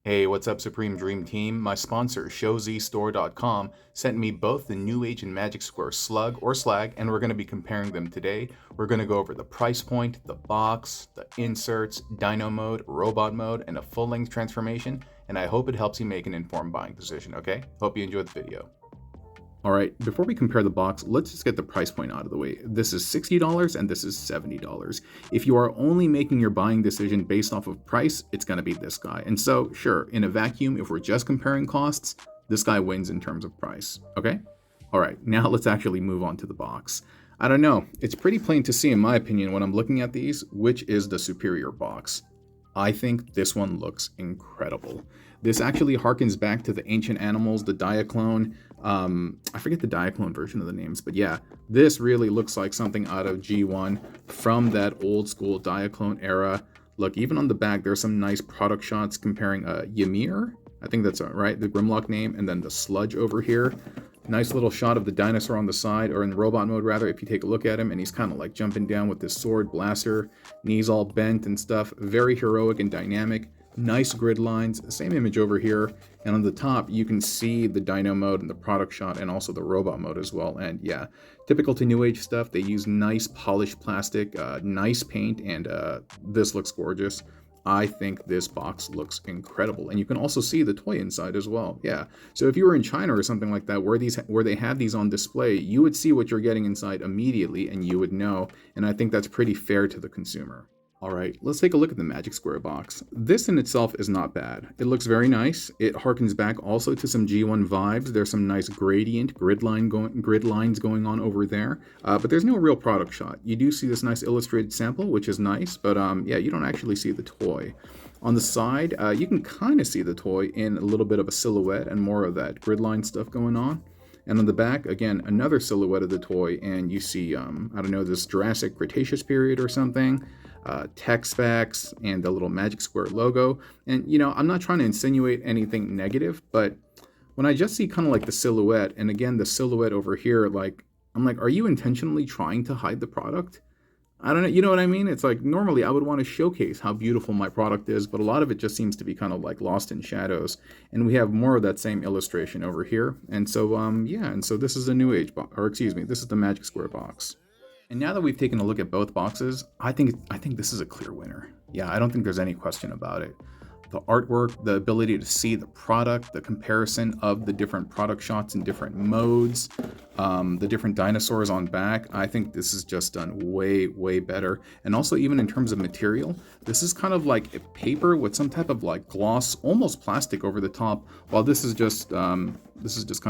Hey, what's up, Supreme Dream Team? My sponsor, ShowZStore.com, sent me both the Newage and Magic Square Slug or Slag, and we're going to be comparing them today. We're going to go over the price point, the box, the inserts, Dino mode, robot mode, and a full-length transformation, and I hope it helps you make an informed buying decision, okay? Hope you enjoyed the video. All right, before we compare the box, let's just get the price point out of the way. This is $60 and this is $70. If you are only making your buying decision based off of price, it's going to be this guy. And so, sure, in a vacuum, if we're just comparing costs, this guy wins in terms of price, okay? All right, now let's actually move on to the box. I don't know, it's pretty plain to see in my opinion when I'm looking at these, which is the superior box. I think this one looks incredible. This actually harkens back to the ancient animals, the Diaclone. I forget the Diaclone version of the names, but yeah, this really looks like something out of G1 from that old school Diaclone era. Look, even on the back, there's some nice product shots comparing Ymir, I think that's right, the Grimlock name, and then the Sludge over here. Nice little shot of the dinosaur on the side, or in robot mode rather, if you take a look at him, and he's kind of like jumping down with this sword blaster, knees all bent and stuff. Very heroic and dynamic. Nice grid lines. Same image over here, and on the top you can see the dino mode and the product shot and also the robot mode as well. And yeah, typical to New Age stuff, they use nice polished plastic, nice paint, and this looks gorgeous. I think this box looks incredible, and you can also see the toy inside as well. Yeah, so if you were in China or something like that, where they had these on display, you would see what you're getting inside immediately, and you would know. And I think that's pretty fair to the consumer. All right, let's take a look at the Magic Square box. This in itself is not bad. It looks very nice. It harkens back also to some G1 vibes. There's some nice gradient grid lines going on over there, but there's no real product shot. You do see this nice illustrated sample, which is nice, but yeah, you don't actually see the toy. On the side, you can kind of see the toy in a little bit of a silhouette and more of that grid line stuff going on. And on the back, again, another silhouette of the toy, and you see, I don't know, this Jurassic Cretaceous period or something. Tech specs and the little Magic Square logo. And you know, I'm not trying to insinuate anything negative, but when I just see kind of like the silhouette, and again the silhouette over here, like I'm like, are you intentionally trying to hide the product? I don't know, you know what I mean? It's like normally I would want to showcase how beautiful my product is, but a lot of it just seems to be kind of like lost in shadows. And we have more of that same illustration over here. And so yeah, and so this is the New Age box, or excuse me, this is the Magic Square box. And now that we've taken a look at both boxes, I think this is a clear winner. Yeah, I don't think there's any question about it. The artwork, the ability to see the product, the comparison of the different product shots in different modes, the different dinosaurs on back, I think this is just done way, way better. And also even in terms of material, this is kind of like a paper with some type of like gloss, almost plastic over the top, while this is just kind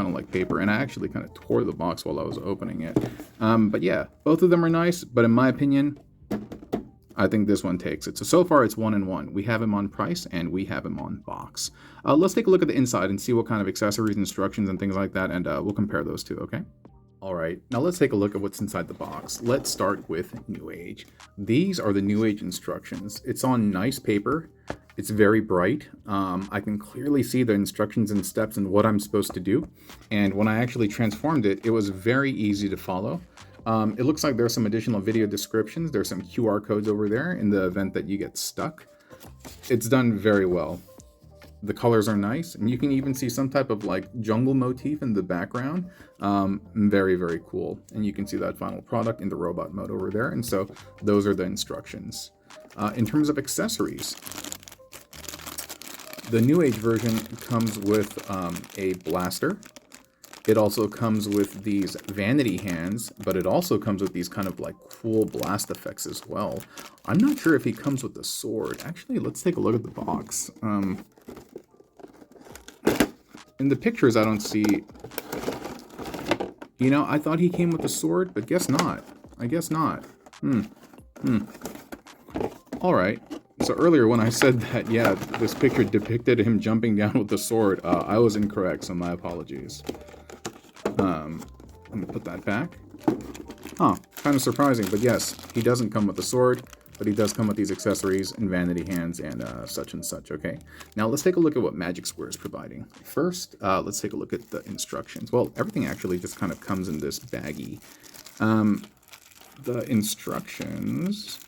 of like paper. And I actually kind of tore the box while I was opening it. But yeah, both of them are nice, but in my opinion, I think this one takes it. So far it's 1-1. We have him on price and we have him on box. Let's take a look at the inside and see what kind of accessories, instructions, and things like that, and we'll compare those two, okay? All right, now let's take a look at what's inside the box. Let's start with New Age. These are the New Age instructions. It's on nice paper. It's very bright. I can clearly see the instructions and steps and what I'm supposed to do. And when I actually transformed it, it was very easy to follow. It looks like there's some additional video descriptions. There's some QR codes over there in the event that you get stuck. It's done very well. The colors are nice, and you can even see some type of like jungle motif in the background. Very, very cool. And you can see that final product in the robot mode over there. And so those are the instructions. In terms of accessories, the New Age version comes with a blaster. It also comes with these vanity hands, but it also comes with these kind of like cool blast effects as well. I'm not sure if he comes with the sword. Actually, let's take a look at the box. In the pictures, I don't see... You know, I thought he came with the sword, but guess not. I guess not. All right. So earlier when I said that, yeah, this picture depicted him jumping down with the sword, I was incorrect, so my apologies. Let me put that back. Huh, kind of surprising, but yes, he doesn't come with the sword, but he does come with these accessories and vanity hands and such and such, okay? Now let's take a look at what Magic Square is providing. First, let's take a look at the instructions. Well, everything actually just kind of comes in this baggie. The instructions,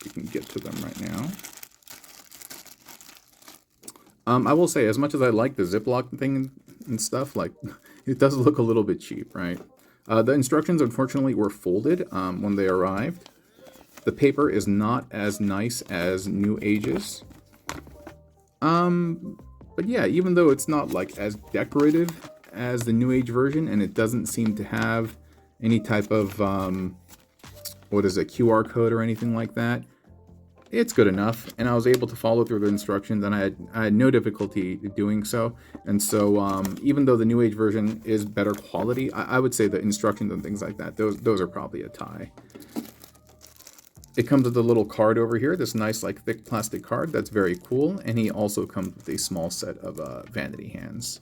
we can get to them right now. I will say, as much as I like the Ziploc thing and stuff, like, it does look a little bit cheap, right? The instructions, unfortunately, were folded when they arrived. The paper is not as nice as Newage's. But yeah, even though it's not like as decorative as the Newage version, and it doesn't seem to have any type of QR code or anything like that, it's good enough. And I was able to follow through the instructions, and I had no difficulty doing so. And so even though the Newage version is better quality, I would say the instructions and things like that, those are probably a tie. It comes with a little card over here, this nice like thick plastic card that's very cool, and he also comes with a small set of vanity hands.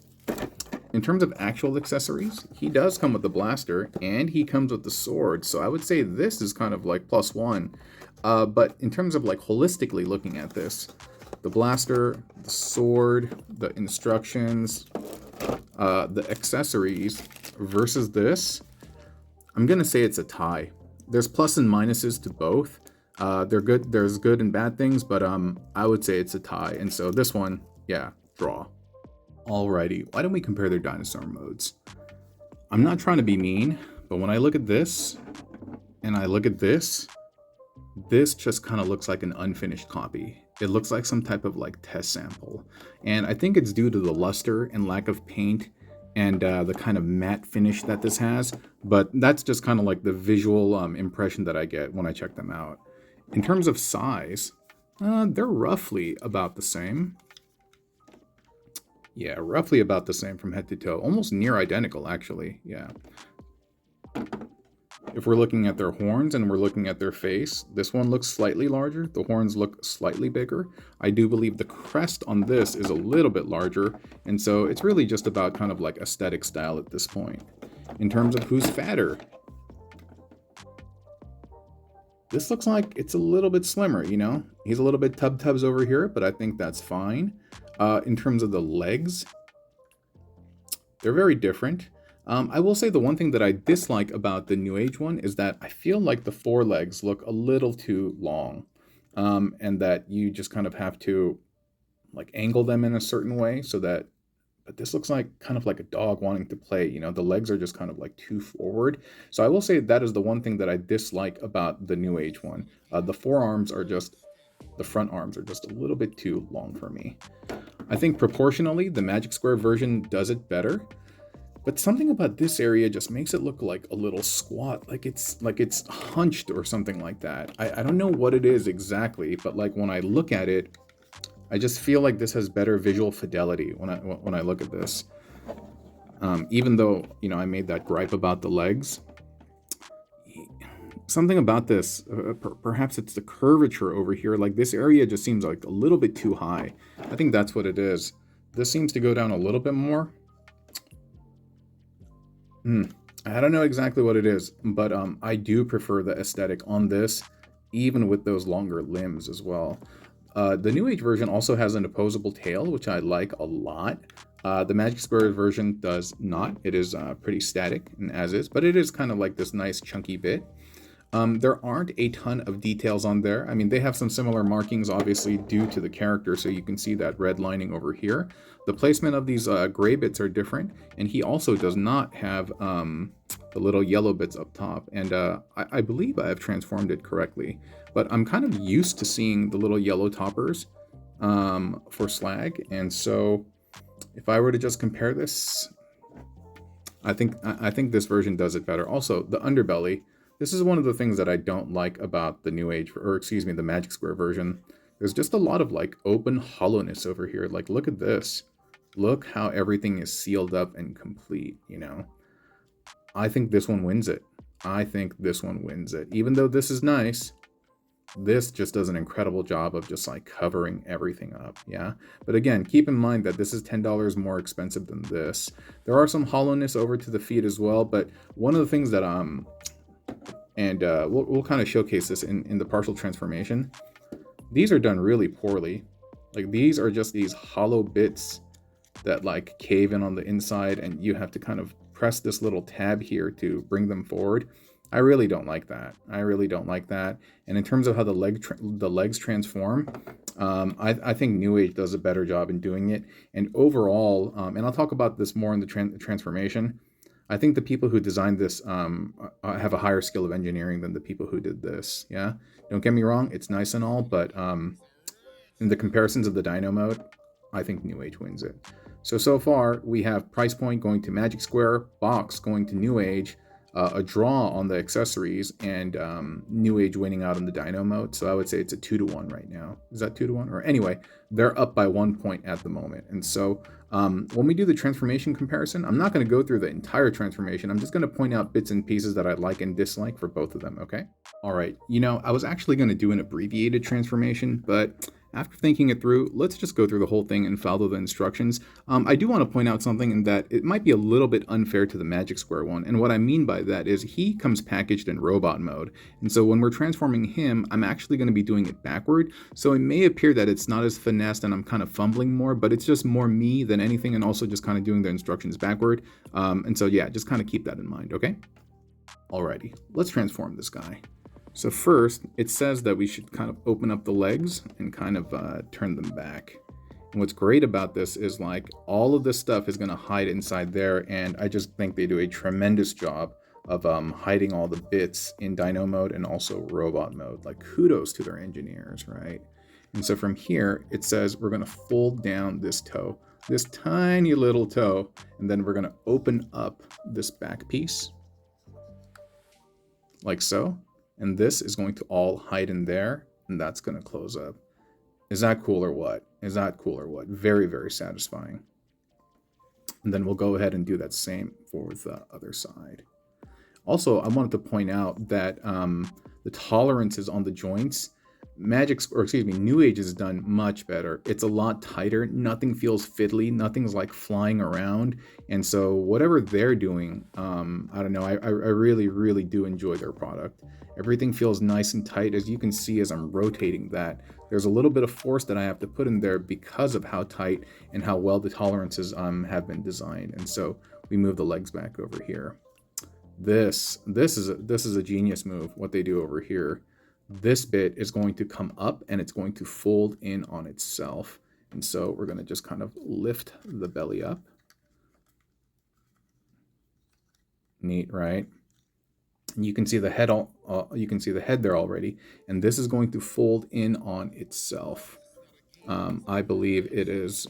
In terms of actual accessories, he does come with the blaster, and he comes with the sword, so I would say this is kind of like +1. But in terms of like holistically looking at this, the blaster, the sword, the instructions, the accessories versus this, I'm gonna say it's a tie. There's plus and minuses to both. They're good. There's good and bad things, but I would say it's a tie. And so this one, yeah, draw. Alrighty, why don't we compare their dinosaur modes? I'm not trying to be mean, but when I look at this and I look at this just kind of looks like an unfinished copy. It looks like some type of like test sample. And I think it's due to the luster and lack of paint and the kind of matte finish that this has. But that's just kind of like the visual impression that I get when I check them out. In terms of size, they're roughly about the same. Yeah, roughly about the same from head to toe. Almost near identical, actually. Yeah. If we're looking at their horns and we're looking at their face, this one looks slightly larger. The horns look slightly bigger. I do believe the crest on this is a little bit larger. And so it's really just about kind of like aesthetic style at this point. In terms of who's fatter, this looks like it's a little bit slimmer, you know? He's a little bit tubs over here, but I think that's fine. In terms of the legs, they're very different. I will say the one thing that I dislike about the Newage one is that I feel like the forelegs look a little too long, and that you just kind of have to like angle them in a certain way so that, but this looks like kind of like a dog wanting to play, you know, the legs are just kind of like too forward. So I will say that is the one thing that I dislike about the Newage one. The forearms are just, the front arms are just a little bit too long for me. I think proportionally, the Magic Square version does it better. But something about this area just makes it look like a little squat, like it's hunched or something like that. I don't know what it is exactly, but like when I look at it, I just feel like this has better visual fidelity when I look at this. Even though, you know, I made that gripe about the legs, something about this, perhaps it's the curvature over here. Like this area just seems like a little bit too high. I think that's what it is. This seems to go down a little bit more. I don't know exactly what it is, but I do prefer the aesthetic on this, even with those longer limbs as well. The Newage version also has an opposable tail, which I like a lot. The Magic Square version does not. It is pretty static and as is, but it is kind of like this nice chunky bit. There aren't a ton of details on there. I mean, they have some similar markings, obviously, due to the character, so you can see that red lining over here. The placement of these gray bits are different, and he also does not have the little yellow bits up top, and I believe I have transformed it correctly. But I'm kind of used to seeing the little yellow toppers for Slag, and so if I were to just compare this, I think this version does it better. Also, the underbelly. This is one of the things that I don't like about the the Magic Square version. There's just a lot of like open hollowness over here. Like, look at this. Look how everything is sealed up and complete, you know? I think this one wins it. Even though this is nice, this just does an incredible job of just like covering everything up, yeah? But again, keep in mind that this is $10 more expensive than this. There are some hollowness over to the feet as well, but one of the things that we'll kind of showcase this in the partial transformation. These are done really poorly. Like, these are just these hollow bits that like cave in on the inside, and you have to kind of press this little tab here to bring them forward. I really don't like that. I really don't like that. And in terms of how the legs transform, I think Newage does a better job in doing it. And overall, and I'll talk about this more in the transformation, I think the people who designed this have a higher skill of engineering than the people who did this. Yeah, don't get me wrong, it's nice and all, but in the comparisons of the Dino mode, I think Newage wins it. So far, we have price point going to Magic Square, box going to Newage, a draw on the accessories, and Newage winning out on the Dino mode. So I would say it's a 2-to-1 right now. Is that 2-to-1? Or anyway, they're up by 1 point at the moment. And so when we do the transformation comparison, I'm not going to go through the entire transformation. I'm just going to point out bits and pieces that I like and dislike for both of them, okay? All right, I was actually going to do an abbreviated transformation, but after thinking it through, let's just go through the whole thing and follow the instructions. I do want to point out something in that it might be a little bit unfair to the Magic Square one. And what I mean by that is he comes packaged in robot mode. And so when we're transforming him, I'm actually going to be doing it backward. So it may appear that it's not as finessed and I'm kind of fumbling more, but it's just more me than anything, and also just kind of doing the instructions backward. And so yeah, just kind of keep that in mind, okay? Alrighty, let's transform this guy. So first, it says that we should kind of open up the legs and kind of turn them back. And what's great about this is like all of this stuff is going to hide inside there, and I just think they do a tremendous job of hiding all the bits in Dino mode and also robot mode. Like kudos to their engineers, right? And so from here, it says we're going to fold down this toe, this tiny little toe, and then we're going to open up this back piece like so. And this is going to all hide in there, and that's going to close up. Is that cool or what? Is that cool or what? Very, very satisfying. And then we'll go ahead and do that same for the other side. Also, I wanted to point out that the tolerances on the joints, Newage has done much better. It's a lot tighter. Nothing feels fiddly. Nothing's like flying around. And so whatever they're doing, I don't know. I really, really do enjoy their product. Everything feels nice and tight. As you can see, as I'm rotating that, there's a little bit of force that I have to put in there because of how tight and how well the tolerances have been designed. And so we move the legs back over here. This is a genius move, what they do over here. This bit is going to come up and it's going to fold in on itself. And so we're going to just kind of lift the belly up. Neat, right? And you can see the head there already, and this is going to fold in on itself. I believe it is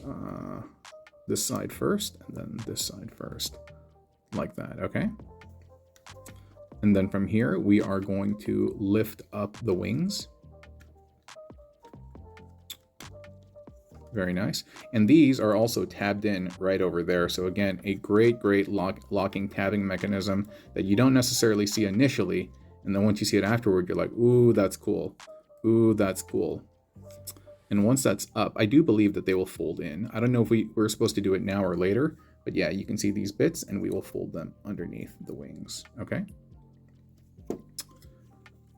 this side first and then this side first, like that, okay? And then from here, we are going to lift up the wings. Very nice. And these are also tabbed in right over there. So again, a great locking tabbing mechanism that you don't necessarily see initially. And then once you see it afterward, you're like, ooh, that's cool. Ooh, that's cool. And once that's up, I do believe that they will fold in. I don't know if we're supposed to do it now or later, but yeah, you can see these bits and we will fold them underneath the wings, okay?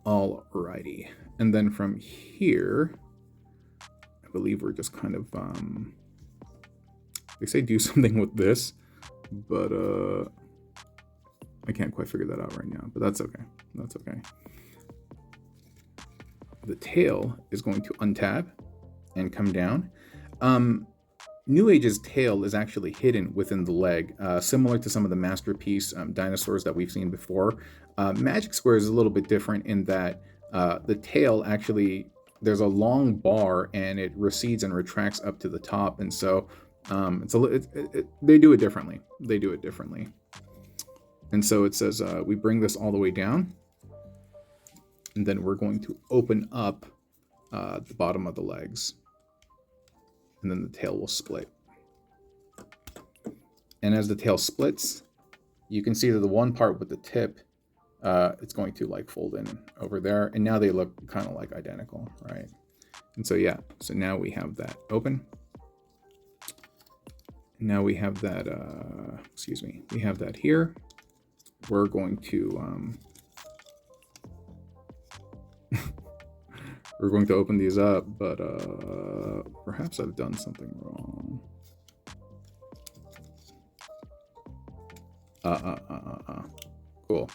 Alrighty. And then from here, I believe we're just kind of, they say do something with this, but I can't quite figure that out right now, but that's okay. That's okay. The tail is going to untab and come down. Newage's tail is actually hidden within the leg, similar to some of the masterpiece dinosaurs that we've seen before. Magic Square is a little bit different in that the tail actually, there's a long bar and it recedes and retracts up to the top, and so they do it differently. They do it differently. And so it says we bring this all the way down, and then we're going to open up the bottom of the legs, and then the tail will split. And as the tail splits, you can see that the one part with the tip, it's going to like fold in over there, and now they look kind of like identical, right? And so yeah, so now we have that open. Now we have that, we have that here. We're going to, we're going to open these up, but perhaps I've done something wrong. Cool.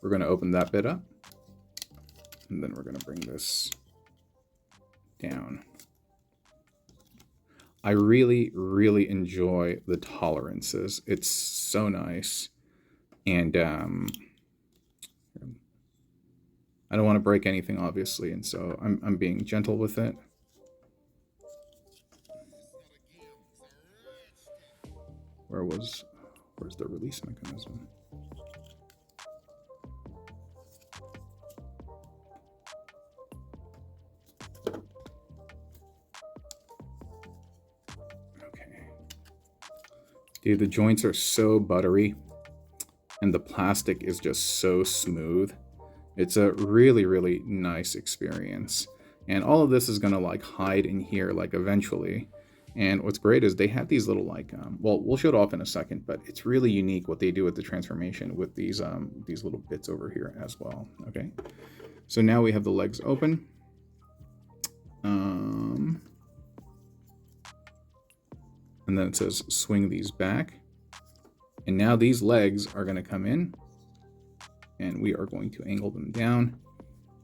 we're going to open that bit up. And then we're going to bring this down. I really, really enjoy the tolerances. It's so nice. And I don't want to break anything, obviously, and so I'm being gentle with it. Where's the release mechanism? Okay. Dude, the joints are so buttery, and the plastic is just so smooth. It's a really, really nice experience. And all of this is gonna like hide in here like eventually. And what's great is they have these little like, well, we'll show it off in a second, but it's really unique what they do with the transformation with these little bits over here as well, okay? So now we have the legs open. And then it says swing these back. And now these legs are gonna come in, and we are going to angle them down.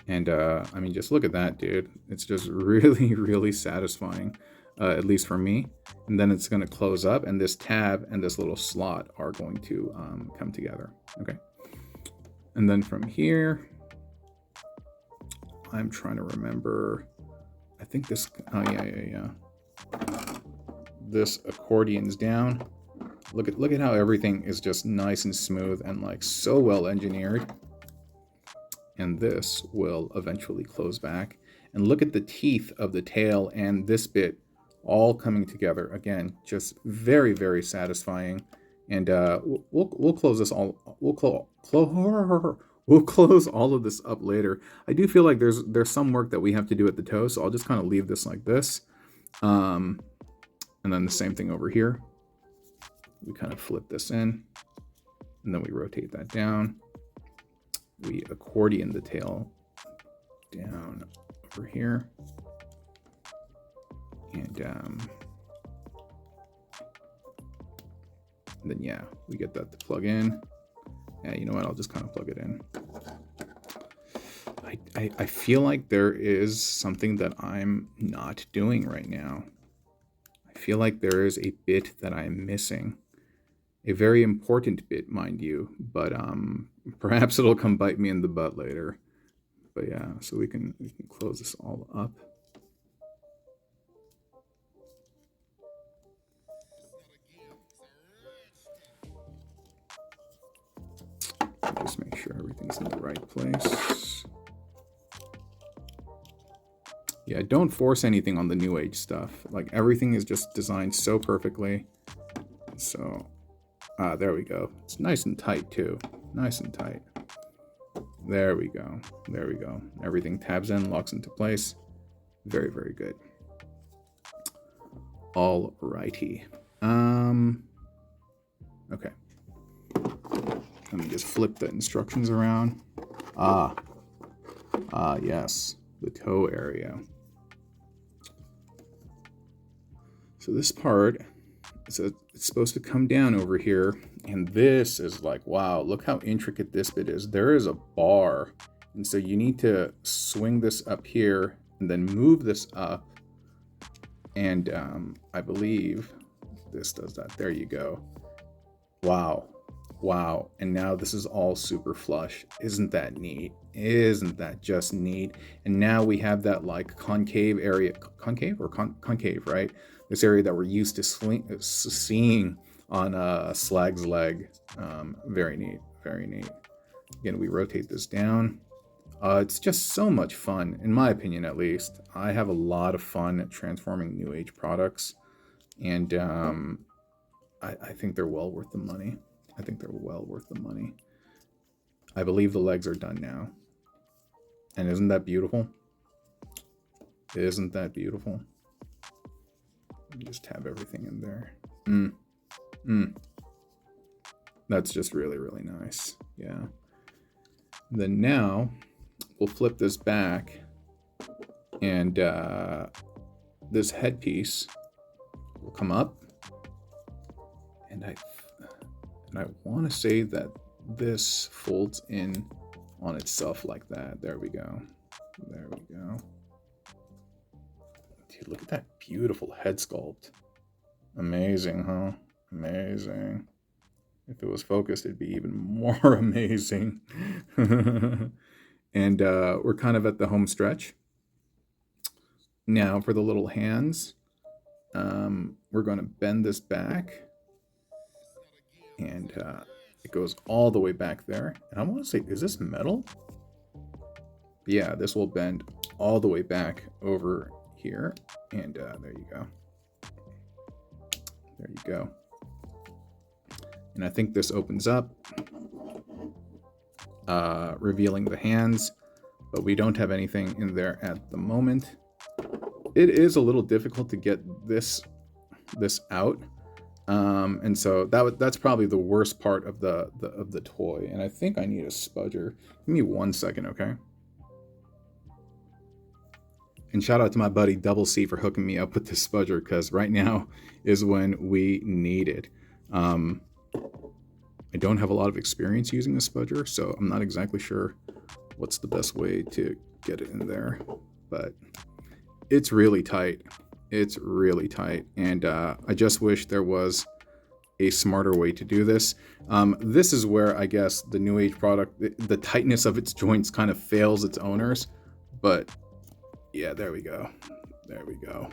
And I mean, just look at that, dude. It's just really, really satisfying, at least for me. And then it's going to close up, and this tab and this little slot are going to come together. Okay. And then from here, I'm trying to remember. I think this, oh yeah. This accordion's down. Look at how everything is just nice and smooth and like so well engineered. And this will eventually close back. And look at the teeth of the tail and this bit all coming together. Again, just very, very satisfying. And we'll close this all. We'll close all of this up later. I do feel like there's some work that we have to do at the toe, so I'll just kind of leave this like this. And then the same thing over here. We kind of flip this in, and then we rotate that down. We accordion the tail down over here. And then, yeah, we get that to plug in. Yeah, you know what? I'll just kind of plug it in. I feel like there is something that I'm not doing right now. I feel like there is a bit that I'm missing. A very important bit, mind you, but perhaps it'll come bite me in the butt later. But yeah, so we can close this all up. Just make sure everything's in the right place. Yeah, don't force anything on the Newage stuff. Like, everything is just designed so perfectly. So, there we go. It's nice and tight too. Nice and tight. There we go. There we go. Everything tabs in, locks into place. Very, very good. All righty. Okay. Let me just flip the instructions around. Yes, the toe area. So this part, it's supposed to come down over here, and this is like, wow, look how intricate this bit is. There is a bar, and so you need to swing this up here and then move this up, and I believe this does that. There you go. Wow. Wow, and now this is all super flush. Isn't that neat? Isn't that just neat? And now we have that like concave area, concave, right? This area that we're used to seeing on Slag's leg. Very neat, very neat. Again, we rotate this down. It's just so much fun, in my opinion at least. I have a lot of fun transforming Newage products, and I think they're well worth the money. I think they're well worth the money. I believe the legs are done now. And isn't that beautiful? Isn't that beautiful? Just tab everything in there. That's just really, really nice. Yeah. Then now we'll flip this back, and this headpiece will come up, and I want to say that this folds in on itself like that. There we go. There we go. Dude, look at that beautiful head sculpt. Amazing, huh? Amazing. If it was focused, it'd be even more amazing. And we're kind of at the home stretch. Now for the little hands, we're going to bend this back. And it goes all the way back there. And I want to say, is this metal? Yeah, this will bend all the way back over here. And there you go. There you go. And I think this opens up, revealing the hands, but we don't have anything in there at the moment. It is a little difficult to get this out. And so that's probably the worst part of the toy. And I think I need a spudger. Give me 1 second, okay? And shout out to my buddy Double C for hooking me up with this spudger, because right now is when we need it. I don't have a lot of experience using a spudger, so I'm not exactly sure what's the best way to get it in there. But it's really tight. It's really tight. And I just wish there was a smarter way to do this. This is where I guess the Newage product, the tightness of its joints kind of fails its owners. But yeah, there we go. There we go.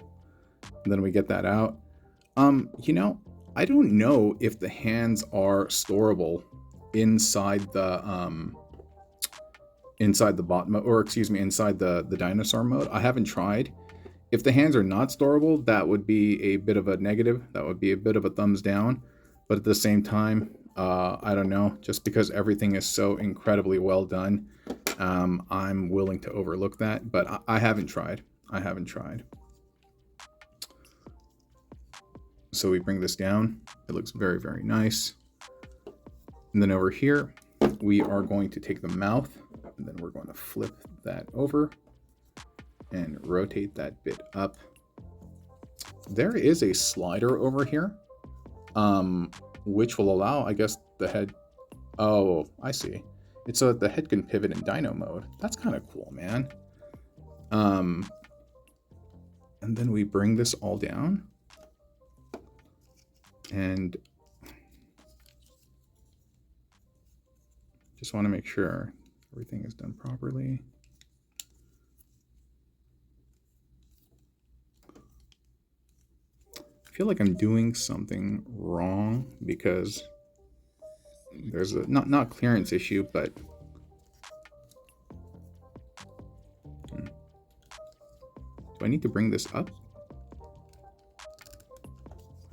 And then we get that out. You know, I don't know if the hands are storable inside the bot mode, or excuse me, inside the dinosaur mode. I haven't tried. If the hands are not storable, that would be a bit of a negative. That would be a bit of a thumbs down. But at the same time, I don't know, just because everything is so incredibly well done, I'm willing to overlook that, but I haven't tried. I haven't tried. So we bring this down. It looks very, very nice. And then over here, we are going to take the mouth, and then we're going to flip that over and rotate that bit up. There is a slider over here, which will allow, I guess, the head. Oh, I see. It's so that the head can pivot in dino mode. That's kind of cool, man. And then we bring this all down. And just want to make sure everything is done properly. I feel like I'm doing something wrong because there's a not clearance issue, but do I need to bring this up?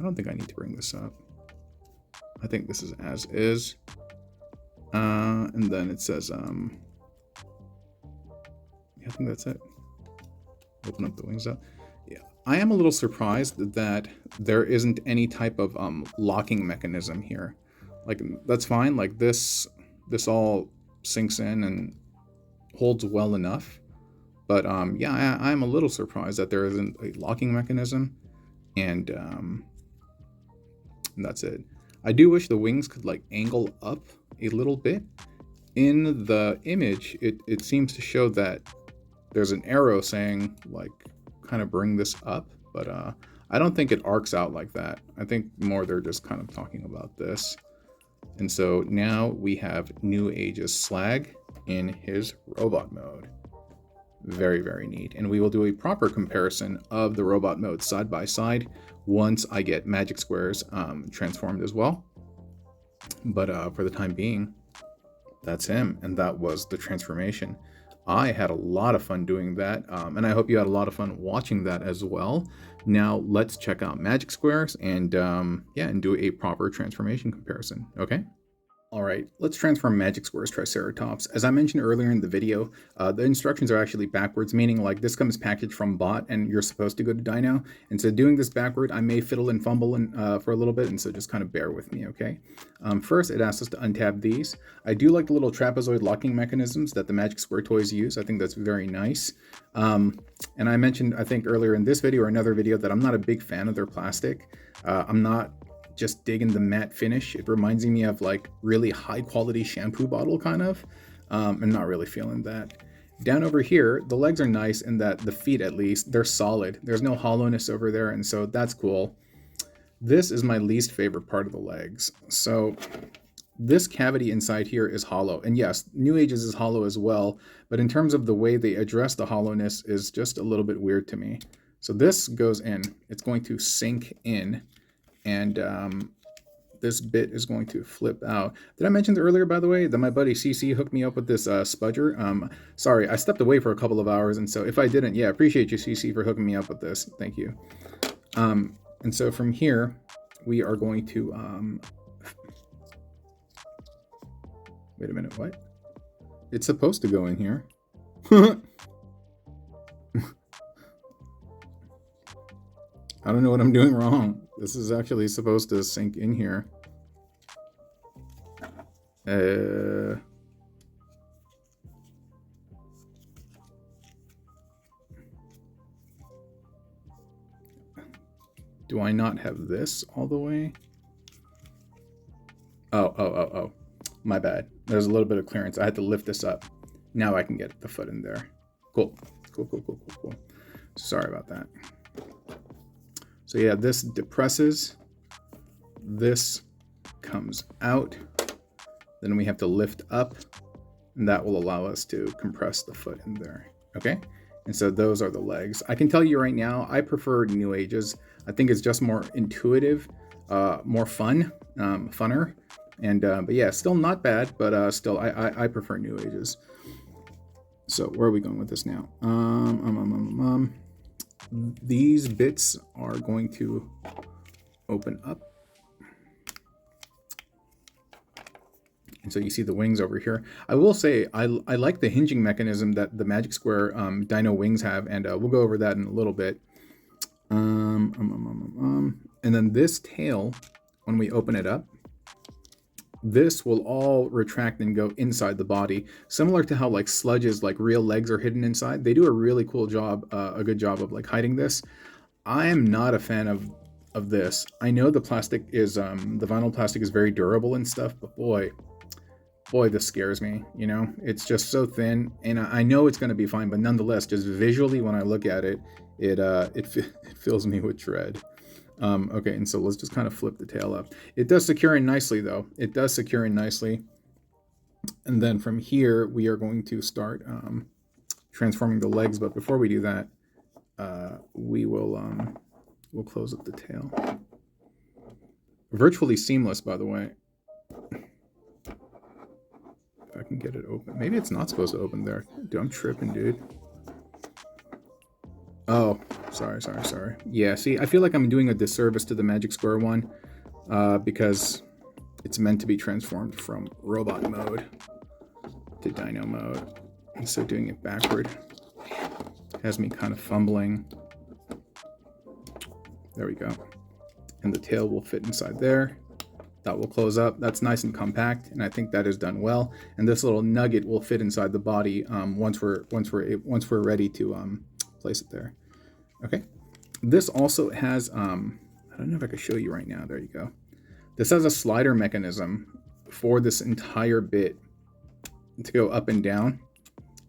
I don't think I need to bring this up. I think this is as is. And then it says, yeah, I think that's it. Open up the wings up. Yeah, I am a little surprised that there isn't any type of locking mechanism here. Like, that's fine. Like this all sinks in and holds well enough. But yeah, I'm a little surprised that there isn't a locking mechanism. And that's it. I do wish the wings could like angle up a little bit. In the image, it seems to show that there's an arrow saying like kind of bring this up, but I don't think it arcs out like that. I think more they're just kind of talking about this. And so now we have Newage's Slag in his robot mode. Very, very neat. And we will do a proper comparison of the robot mode side by side once I get magic squares transformed as well. But for the time being, that's him. And that was the transformation. I had a lot of fun doing that. And I hope you had a lot of fun watching that as well. Now let's check out magic squares and yeah, and do a proper transformation comparison. Okay. All right, let's transform Magic Square's Triceratops. As I mentioned earlier in the video, the instructions are actually backwards, meaning like this comes packaged from bot and you're supposed to go to Dino. And so doing this backward, I may fiddle and fumble for a little bit, and so just kind of bear with me, okay? First, it asks us to untab these. I do like the little trapezoid locking mechanisms that the Magic Square toys use. I think that's very nice. And I mentioned, I think earlier in this video or another video, that I'm not a big fan of their plastic. I'm not just digging the matte finish. It reminds me of like really high quality shampoo bottle kind of. I'm not really feeling that. Down over here, the legs are nice in that the feet, at least, they're solid. There's no hollowness over there, and so that's cool. This is my least favorite part of the legs. So this cavity inside here is hollow. And yes, Newage's is hollow as well, but in terms of the way they address the hollowness is just a little bit weird to me. So this goes in. It's going to sink in, and this bit is going to flip out. Did I mention earlier, by the way, that my buddy CC hooked me up with this spudger? Sorry, I stepped away for a couple of hours, and so if I didn't, yeah, appreciate you, CC, for hooking me up with this. Thank you. And so from here, we are going to... Wait a minute, what? It's supposed to go in here. I don't know what I'm doing wrong. This is actually supposed to sink in here. Do I not have this all the way? Oh. My bad. There's a little bit of clearance. I had to lift this up. Now I can get the foot in there. Cool. Sorry about that. So yeah, this depresses. This comes out. Then we have to lift up, and that will allow us to compress the foot in there. Okay? And so those are the legs. I can tell you right now, I prefer Newage's. I think it's just more intuitive, more fun, funner. And but yeah, still not bad, but still I prefer Newage's. So where are we going with this now? These bits are going to open up. And so you see the wings over here. I will say I like the hinging mechanism that the Magic Square Dino wings have, and we'll go over that in a little bit. And then this tail, when we open it up, this will all retract and go inside the body, similar to how like Sludge's like real legs are hidden inside. They do a really cool job, a good job of like hiding this. I am not a fan of this. I know the plastic is the vinyl plastic is very durable and stuff, but boy, this scares me. You know, it's just so thin, and I know it's going to be fine, but nonetheless, just visually when I look at it, it fills me with dread. Okay, and so let's just kind of flip the tail up. It does secure in nicely, though. It does secure in nicely. And then from here, we are going to start transforming the legs. But before we do that, we'll close up the tail. Virtually seamless, by the way. If I can get it open. Maybe it's not supposed to open there. Dude, I'm tripping, dude. Oh, sorry. Yeah, see, I feel like I'm doing a disservice to the Magic Square one because it's meant to be transformed from robot mode to dino mode. And so doing it backward has me kind of fumbling. There we go. And the tail will fit inside there. That will close up. That's nice and compact, and I think that is done well. And this little nugget will fit inside the body once we're ready to place it there. Okay. This also has I don't know if I could show you right now. There you go. This has a slider mechanism for this entire bit to go up and down,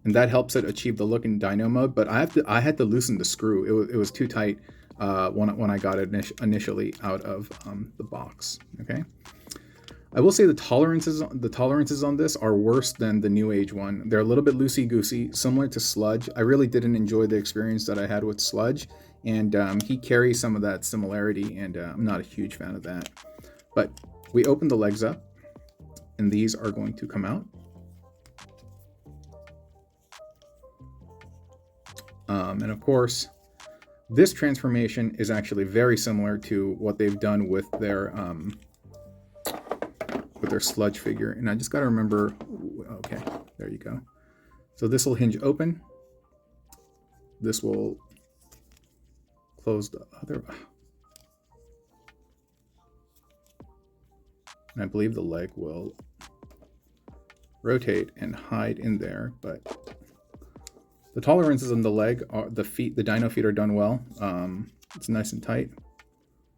and that helps it achieve the look in Dino mode. But I had to loosen the screw. It was too tight when I got it initially out of the box. Okay. I will say the tolerances on this are worse than the Newage one. They're a little bit loosey-goosey, similar to Sludge. I really didn't enjoy the experience that I had with Sludge, and he carries some of that similarity, and I'm not a huge fan of that. But we open the legs up, and these are going to come out. And of course, this transformation is actually very similar to what they've done with their Sludge figure. And I just got to remember, okay, there you go. So this will hinge open. This will close the other. And I believe the leg will rotate and hide in there, but the tolerances on the leg are the dino feet are done well. It's nice and tight.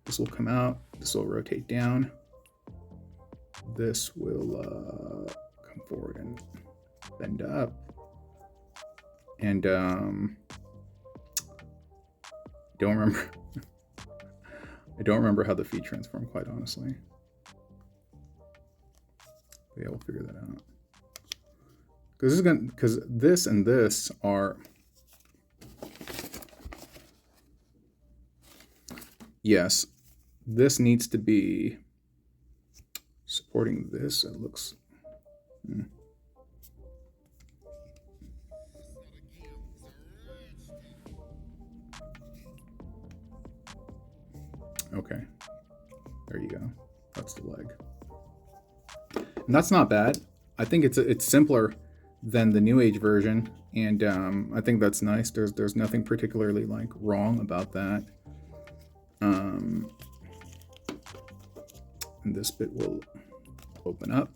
This will come out. This will rotate down. This will come forward and bend up. And don't remember. I don't remember how the feet transform, quite honestly. But yeah, we'll figure that out. Because this and this are, yes, this needs to be supporting this. It looks. Okay, there you go. That's the leg, and that's not bad. I think it's simpler than the Newage version, and I think that's nice. There's nothing particularly like wrong about that. And this bit will open up.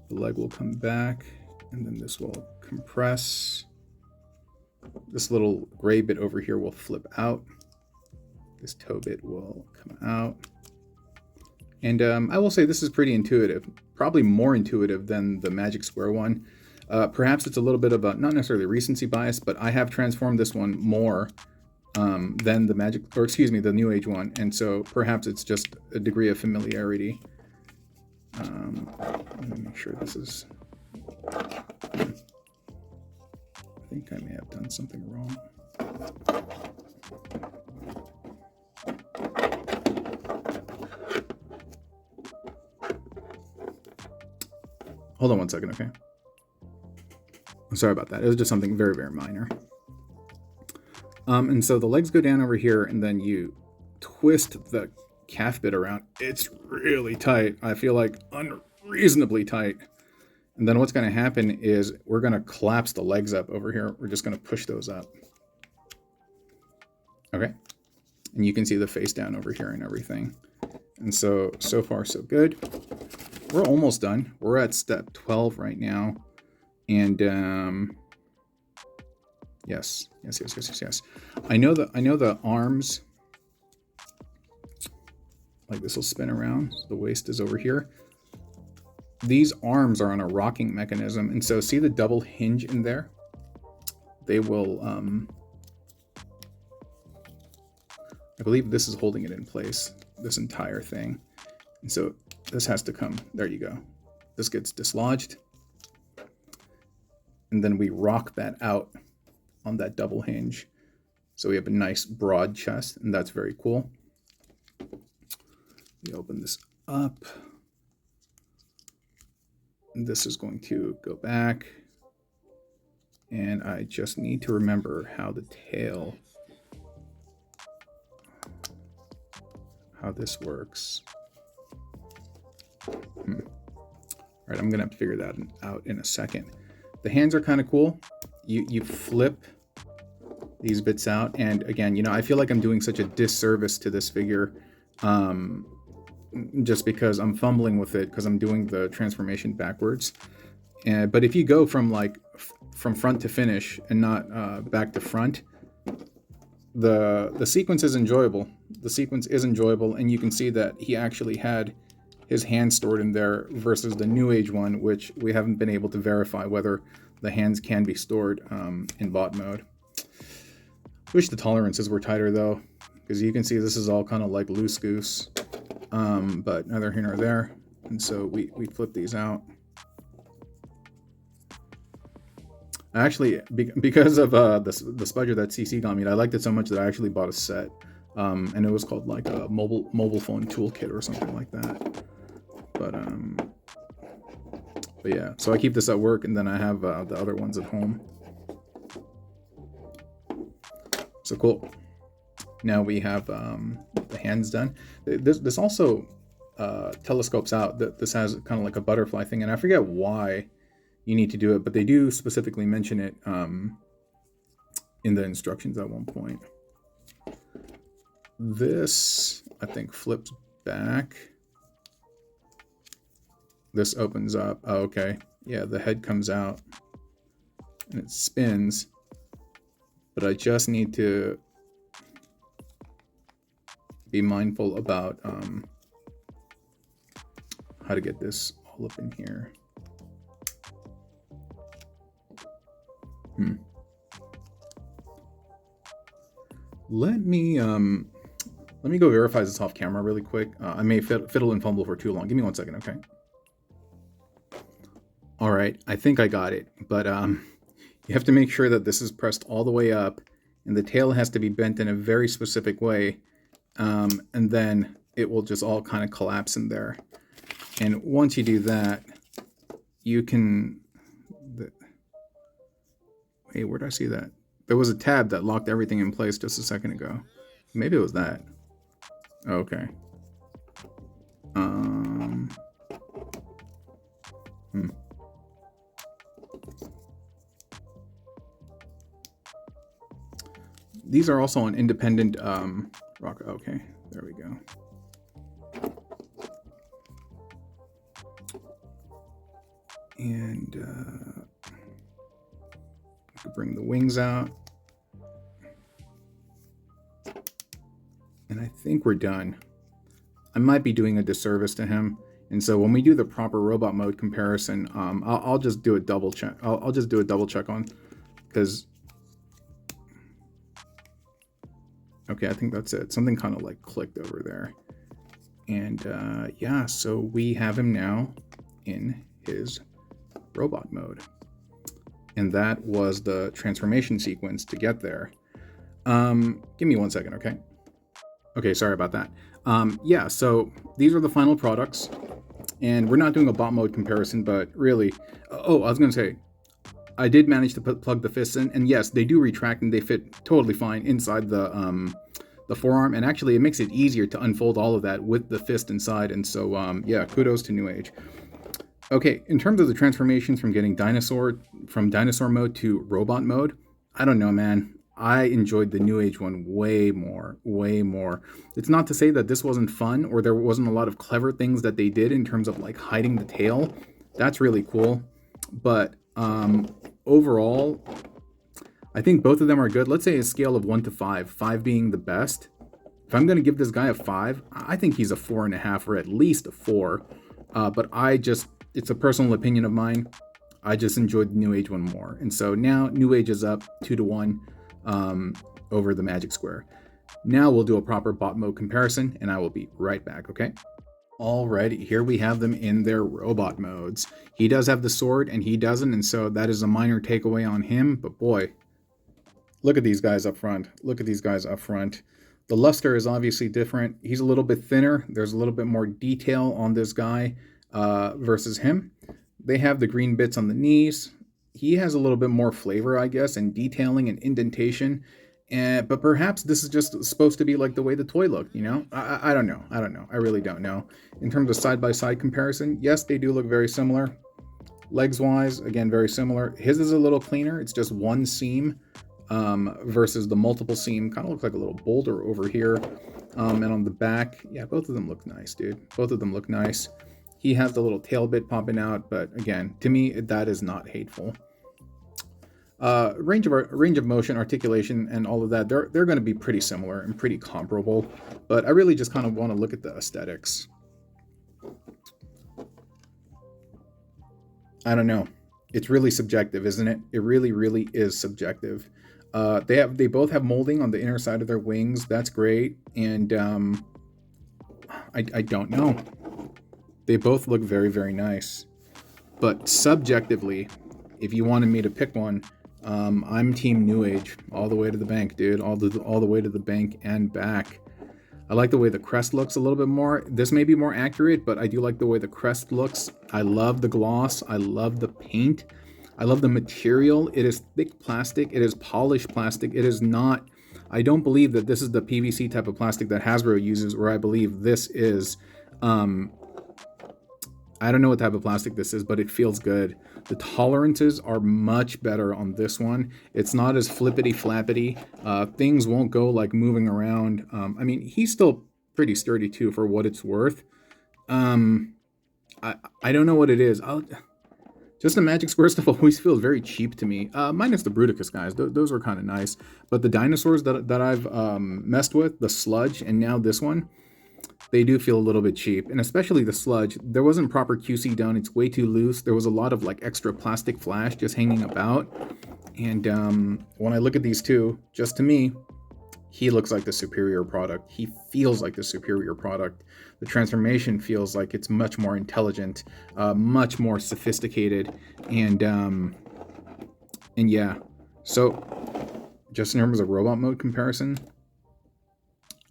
The leg will come back, and then this will compress. This little gray bit over here will flip out. This toe bit will come out. And I will say this is pretty intuitive, probably more intuitive than the Magic Square one. Perhaps it's a little bit of a, not necessarily recency bias, but I have transformed this one more than the the Newage one. And so perhaps it's just a degree of familiarity. Let me make sure this is, I think I may have done something wrong. Hold on one second, okay? I'm sorry about that. It was just something very, very minor. And so the legs go down over here, and then you twist the calf bit around. It's really tight. I feel like unreasonably tight. And then what's going to happen is we're going to collapse the legs up over here. We're just going to push those up. Okay. And you can see the face down over here and everything. And so far, so good. We're almost done. We're at step 12 right now. And yes. I know the arms, like this will spin around. So the waist is over here. These arms are on a rocking mechanism. And so see the double hinge in there? They will, I believe this is holding it in place, this entire thing. And so this has to come, there you go. This gets dislodged. And then we rock that out on that double hinge. So we have a nice broad chest, and that's very cool. We open this up. And this is going to go back. And I just need to remember how the tail, how this works. All right, I'm gonna have to figure that out in a second. The hands are kind of cool. You flip these bits out, and again, you know, I feel like I'm doing such a disservice to this figure, just because I'm fumbling with it because I'm doing the transformation backwards. But if you go from front to finish and not back to front, the sequence is enjoyable. The sequence is enjoyable, and you can see that he actually had his hands stored in there versus the Newage one, which we haven't been able to verify whether the hands can be stored in bot mode. Wish the tolerances were tighter though, because you can see this is all kind of like loose goose, but neither here nor there. And so we flip these out. Actually, because of the spudger that CC got me, I liked it so much that I actually bought a set, and it was called like a mobile phone toolkit or something like that. But yeah, so I keep this at work, and then I have the other ones at home. So cool. Now we have the hands done. This also telescopes out. This has kind of like a butterfly thing, and I forget why you need to do it, but they do specifically mention it in the instructions at one point. This, I think, flips back. This opens up. Oh, okay. Yeah, the head comes out and it spins, but I just need to be mindful about how to get this all up in here. Let me go verify this off camera really quick. I may fiddle and fumble for too long. Give me 1 second, okay? All right, I think I got it, but you have to make sure that this is pressed all the way up, and the tail has to be bent in a very specific way, and then it will just all kind of collapse in there. And once you do that, you can... Hey, where did I see that? There was a tab that locked everything in place just a second ago. Maybe it was that. Okay. These are also an independent rock. Okay, there we go. And bring the wings out. And I think we're done. I might be doing a disservice to him. And so when we do the proper robot mode comparison, I'll just do a double check. I'll just do a double check on, because... Okay, I think that's it. Something kind of like clicked over there. And yeah, so we have him now in his robot mode. And that was the transformation sequence to get there. Give me 1 second, okay? Okay, sorry about that. Yeah, so these are the final products. And we're not doing a bot mode comparison, but really... Oh, I was going to say, I did manage to plug the fists in, and yes, they do retract and they fit totally fine inside the forearm, and actually it makes it easier to unfold all of that with the fist inside, and so yeah, kudos to Newage. Okay, in terms of the transformations from getting dinosaur mode to robot mode, I don't know, man. I enjoyed the Newage one way more. It's not to say that this wasn't fun or there wasn't a lot of clever things that they did in terms of like hiding the tail. That's really cool, but overall, I think both of them are good. Let's say a scale of 1 to 5, 5 being the best. If I'm going to give this guy a 5, I think he's a 4.5 or at least a 4. But it's a personal opinion of mine. I just enjoyed the Newage one more. And so now Newage is up 2 to 1 over the Magic Square. Now we'll do a proper bot mode comparison, and I will be right back, okay? Alrighty, here we have them in their robot modes. He does have the sword and he doesn't, and so that is a minor takeaway on him, but boy, look at these guys up front. Look at these guys up front. The luster is obviously different. He's a little bit thinner. There's a little bit more detail on this guy versus him. They have the green bits on the knees. He has a little bit more flavor, I guess, and detailing and indentation. But perhaps this is just supposed to be like the way the toy looked, you know? I don't know. I really don't know. In terms of side-by-side comparison, yes, they do look very similar. Legs-wise, again, very similar. His is a little cleaner. It's just one seam versus the multiple seam. Kind of looks like a little boulder over here. And on the back, yeah, both of them look nice, dude. Both of them look nice. He has the little tail bit popping out, but again, to me, that is not hateful. Range of motion, articulation, and all of that, they're going to be pretty similar and pretty comparable, but I really just kind of want to look at the aesthetics. I don't know. It's really subjective, isn't it? It really is subjective. They both have molding on the inner side of their wings. That's great, and I don't know. They both look very nice, but subjectively, if you wanted me to pick one, I'm Team Newage all the way to the bank, dude. All the way to the bank and back. I like the way the crest looks a little bit more. This may be more accurate, but I do like the way the crest looks. I love the gloss. I love the paint. I love the material. It is thick plastic. It is polished plastic. It is not... I don't believe that this is the PVC type of plastic that Hasbro uses, or I believe this is... I don't know what type of plastic this is, but it feels good. The tolerances are much better on this one. It's not as flippity-flappity. Things won't go like moving around. I mean, he's still pretty sturdy too for what it's worth. I don't know what it is. Just the Magic Square stuff always feels very cheap to me. Minus the Bruticus guys. Those were kind of nice. But the dinosaurs that I've messed with, the Sludge, and now this one, they do feel a little bit cheap, and especially the Sludge. There wasn't proper QC done. It's way too loose. There was a lot of like extra plastic flash just hanging about. And when I look at these two, just to me, he looks like the superior product. He feels like the superior product. The transformation feels like it's much more intelligent, much more sophisticated, and yeah. So just in terms of robot mode comparison,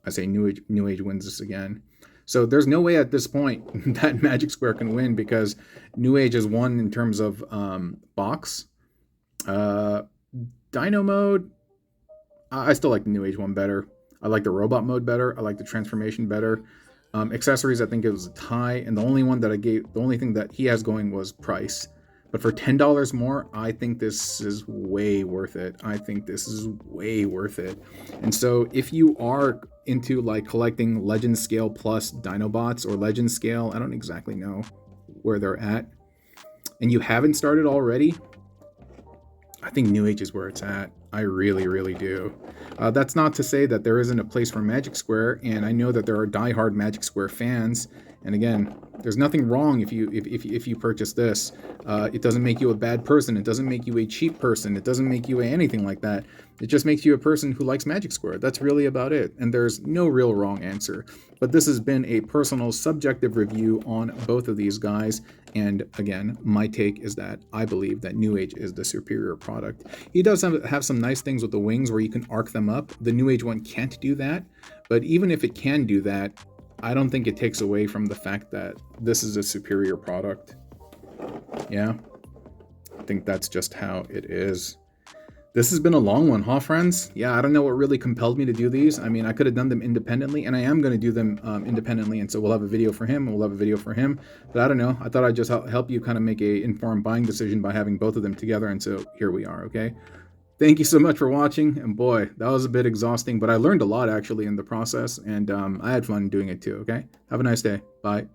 I say Newage wins this again. So there's no way at this point that Magic Square can win, because Newage has won in terms of box. Dino mode, I still like the Newage one better. I like the robot mode better. I like the transformation better. Accessories, I think it was a tie, and the only thing that he has going was price. But for $10 more, I think this is way worth it. I think this is way worth it. And so if you are into like collecting Legend Scale plus Dinobots, or Legend Scale, I don't exactly know where they're at, and you haven't started already, I think Newage is where it's at. I really, really do. That's not to say that there isn't a place for Magic Square, and I know that there are diehard Magic Square fans. And again, there's nothing wrong if you purchase this. It doesn't make you a bad person. It doesn't make you a cheap person. It doesn't make you anything like that. It just makes you a person who likes Magic Square. That's really about it. And there's no real wrong answer. But this has been a personal, subjective review on both of these guys. And again, my take is that I believe that Newage is the superior product. He does have some nice things with the wings where you can arc them up. The Newage one can't do that. But even if it can do that, I don't think it takes away from the fact that this is a superior product. Yeah, I think that's just how it is. This has been a long one, huh, friends? Yeah, I don't know what really compelled me to do these. I mean, I could have done them independently, and I am going to do them independently, and so we'll have a video for him, and we'll have a video for him. But I don't know. I thought I'd just help you kind of make a informed buying decision by having both of them together, and so here we are, okay? Thank you so much for watching, and boy, that was a bit exhausting, but I learned a lot actually in the process, and I had fun doing it too, okay? Have a nice day. Bye.